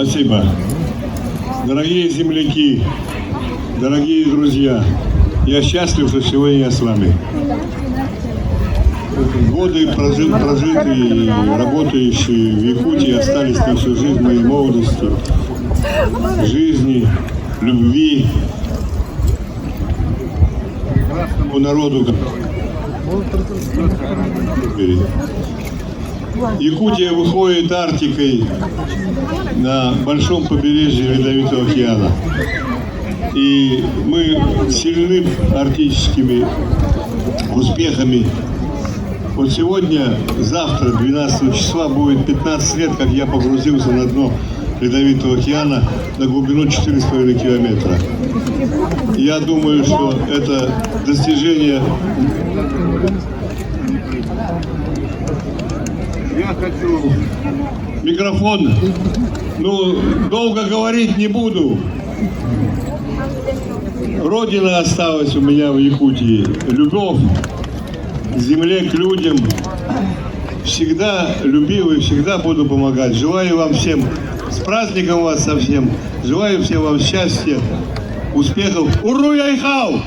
Спасибо. Дорогие земляки, дорогие друзья, я счастлив, что сегодня я с вами. Годы, прожитые и работающие в Якутии, остались на всю жизнь моей молодости, жизни, любви к народу. Якутия выходит Арктикой на большом побережье Ледовитого океана. И мы сильны арктическими успехами. Вот сегодня, завтра, 12 числа, будет 15 лет, как я погрузился на дно Ледовитого океана на глубину 4,5 километра. Я думаю, что это достижение. Я хочу микрофон. Ну, долго говорить не буду. Родина осталась у меня в Якутии. Любовь к земле, к людям. Всегда любил и всегда буду помогать. Желаю вам всем, с праздником вас со всем. Желаю всем вам счастья, успехов. Уру Яйхау!